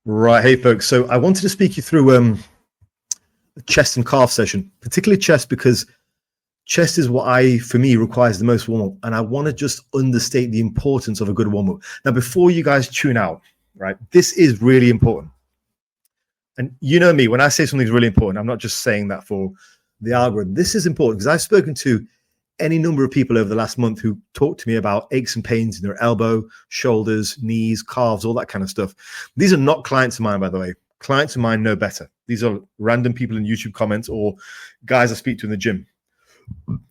Right. Hey, folks. So I wanted to speak you through a chest and calf session, particularly chest, because chest is what for me, requires the most warm-up. And I want to just understate the importance of a good warm-up. Now, before you guys tune out, right, this is really important. And you know me, when I say something's really important, I'm not just saying that for the algorithm. This is important because I've spoken to any number of people over the last month who talked to me about aches and pains in their elbow, shoulders, knees, calves, all that kind of stuff. These are not clients of mine, by the way. Clients of mine know better. These are random people in YouTube comments or guys I speak to in the gym.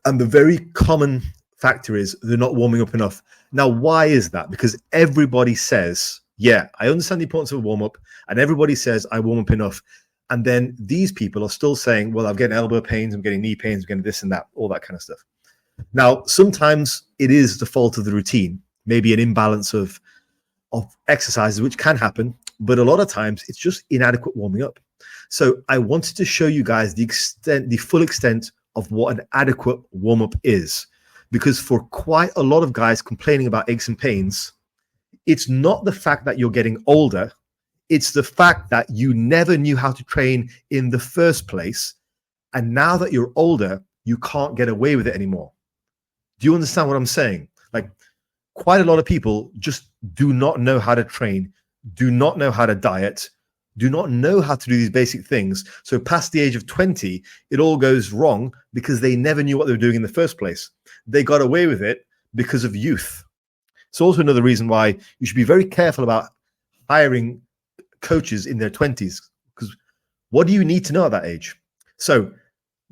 And the very common factor is they're not warming up enough. Now, why is that? Because everybody says, yeah, I understand the importance of a warm-up, and everybody says I warm up enough. And then these people are still saying, well, I'm getting elbow pains, I'm getting knee pains, I'm getting this and that, all that kind of stuff. Now, sometimes it is the fault of the routine, maybe an imbalance of exercises, which can happen, but a lot of times it's just inadequate warming up. So I wanted to show you guys the full extent of what an adequate warm-up is, because for quite a lot of guys complaining about aches and pains, it's not the fact that you're getting older, it's the fact that you never knew how to train in the first place, and now that you're older, you can't get away with it anymore. Do you understand what I'm saying? Like, quite a lot of people just do not know how to train, do not know how to diet, do not know how to do these basic things. So past the age of 20, it all goes wrong because they never knew what they were doing in the first place. They got away with it because of youth. It's also another reason why you should be very careful about hiring coaches in their 20s, because what do you need to know at that age? So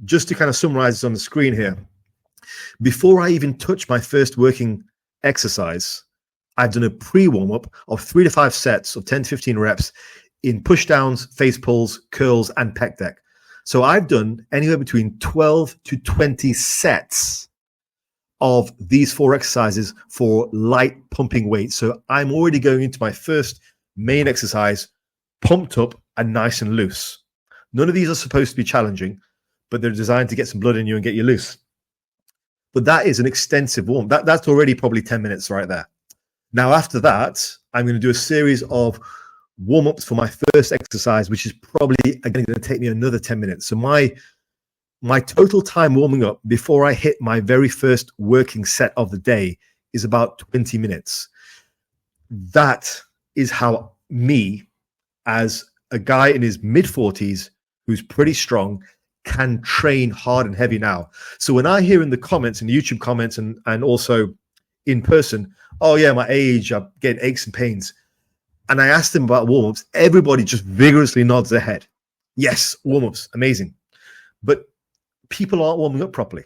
just to kind of summarize this on the screen here, before I even touch my first working exercise, I've done a pre-warm-up of 3 to 5 sets of 10 to 15 reps in push downs, face pulls, curls, and pec deck. So I've done anywhere between 12 to 20 sets of these 4 exercises for light pumping weights. So I'm already going into my first main exercise pumped up and nice and loose. None of these are supposed to be challenging, but they're designed to get some blood in you and get you loose. But that is an extensive warm. That's already probably 10 minutes right there. Now, after that, I'm going to do a series of warm-ups for my first exercise, which is probably, again, going to take me another 10 minutes. So my total time warming up before I hit my very first working set of the day is about 20 minutes. That is how me, as a guy in his mid-40s who's pretty strong, can train hard and heavy now. So when I hear in the comments, in the YouTube comments and also in person, oh yeah, my age, I'm getting aches and pains, and I ask them about warm-ups, everybody just vigorously nods their head. Yes, warm-ups, amazing. But people aren't warming up properly,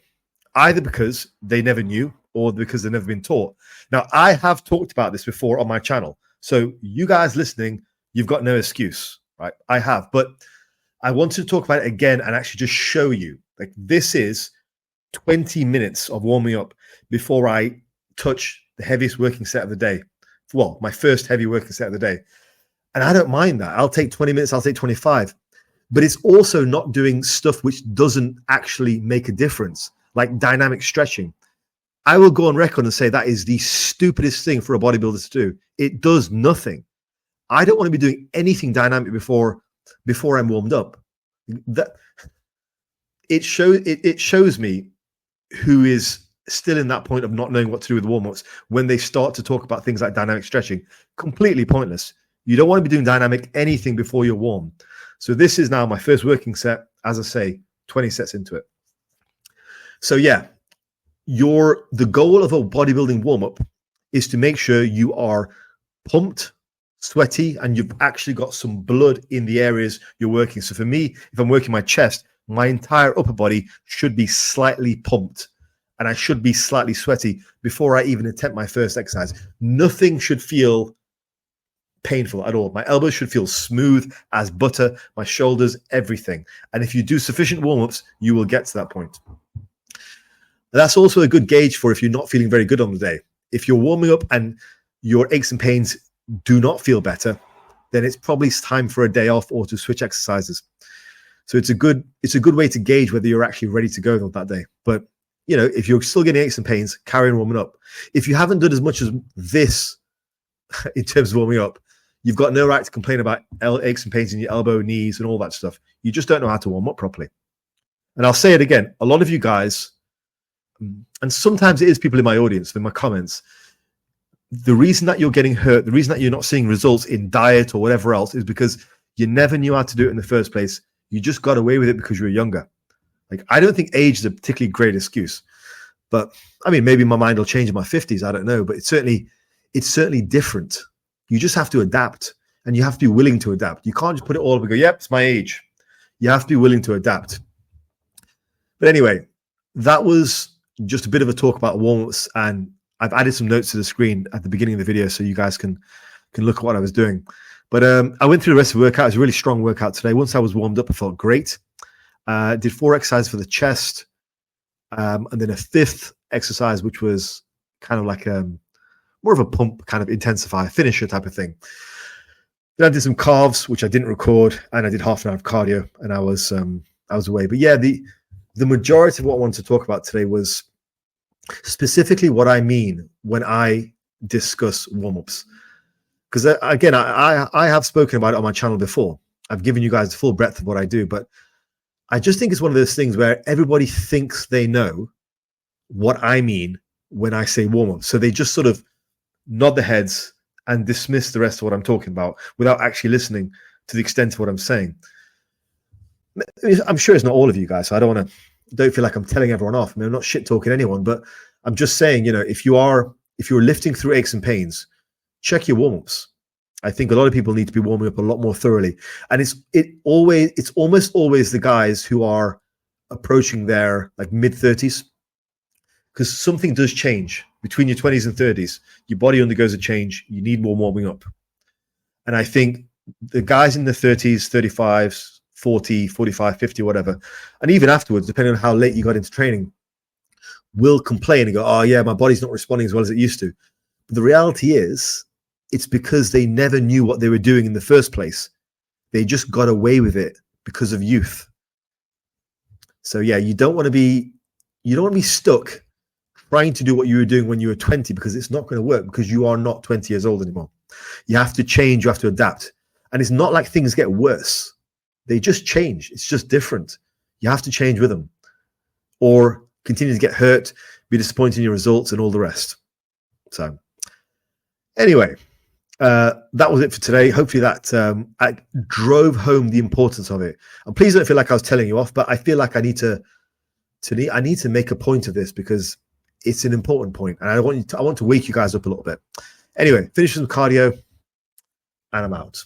either because they never knew or because they've never been taught. Now, I have talked about this before on my channel. So you guys listening, you've got no excuse, right? I have, but I wanted to talk about it again and actually just show you, like, this is 20 minutes of warming up before I touch the heaviest working set of the day. Well, my first heavy working set of the day. And I don't mind that. I'll take 20 minutes, I'll take 25. But it's also not doing stuff which doesn't actually make a difference, like dynamic stretching. I will go on record and say that is the stupidest thing for a bodybuilder to do. It does nothing. I don't want to be doing anything dynamic before I'm warmed up. That it shows me who is still in that point of not knowing what to do with warm-ups when they start to talk about things like dynamic stretching. Completely pointless. You don't want to be doing dynamic anything before you're warm. So this is now my first working set, as I say, 20 sets into it. So yeah, the goal of a bodybuilding warm-up is to make sure you are pumped, sweaty, and you've actually got some blood in the areas you're working. So for me, if I'm working my chest, my entire upper body should be slightly pumped and I should be slightly sweaty before I even attempt my first exercise. Nothing should feel painful at all. My elbows should feel smooth as butter, my shoulders, everything. And if you do sufficient warm-ups, you will get to that point. That's also a good gauge for if you're not feeling very good on the day. If you're warming up and your aches and pains do not feel better, then it's probably time for a day off or to switch exercises. So it's a good way to gauge whether you're actually ready to go on that day. But you know, if you're still getting aches and pains, carry on warming up. If you haven't done as much as this in terms of warming up, You've got no right to complain about aches and pains in your elbow, knees, and all that stuff. You just don't know how to warm up properly. And I'll say it again. A lot of you guys, and sometimes it is people in my audience, in my comments, the reason that you're getting hurt, the reason that you're not seeing results in diet or whatever else is because you never knew how to do it in the first place. You just got away with it because you were younger. Like, I don't think age is a particularly great excuse. But I mean, maybe my mind will change in my 50s. I don't know. But it's certainly different. You just have to adapt, and you have to be willing to adapt. You can't just put it all up and go, yep, it's my age. You have to be willing to adapt. But anyway, that was just a bit of a talk about warm-ups, and I've added some notes to the screen at the beginning of the video so you guys can look at what I was doing. But I went through the rest of the workout. It was a really strong workout today. Once I was warmed up, I felt great. Did 4 exercises for the chest, and then a 5th exercise, which was kind of like more of a pump, kind of intensify, finisher type of thing. Then I did some calves, which I didn't record, and I did half an hour of cardio, and I was away. But yeah, the majority of what I wanted to talk about today was specifically what I mean when I discuss warm-ups. Because again, I have spoken about it on my channel before. I've given you guys the full breadth of what I do, but I just think it's one of those things where everybody thinks they know what I mean when I say warm-up. So they just sort of nod their heads and dismiss the rest of what I'm talking about without actually listening to the extent of what I'm saying. I'm sure it's not all of you guys, so I don't feel like I'm telling everyone off. I mean, I'm not shit talking anyone, but I'm just saying, if you're lifting through aches and pains, check your warm-ups. I think a lot of people need to be warming up a lot more thoroughly. And it's almost always the guys who are approaching their like mid-30s, because something does change between your 20s and 30s. Your body undergoes a change. You need more warming up. And I think the guys in the 30s, 35s, 40, 45, 50, whatever, and even afterwards, depending on how late you got into training, will complain and go, oh yeah, my body's not responding as well as it used to. But the reality is, it's because they never knew what they were doing in the first place. They just got away with it because of youth. So yeah, you don't want to be stuck trying to do what you were doing when you were 20, because it's not going to work, because you are not 20 years old anymore. You have to change, you have to adapt. And it's not like things get worse. They just change. It's just different. You have to change with them, or continue to get hurt, be disappointed in your results, and all the rest. So anyway, that was it for today. Hopefully that I drove home the importance of it. And please don't feel like I was telling you off, but I feel like I need to make a point of this, because it's an important point, and I want to wake you guys up a little bit. Anyway, finish some cardio, and I'm out.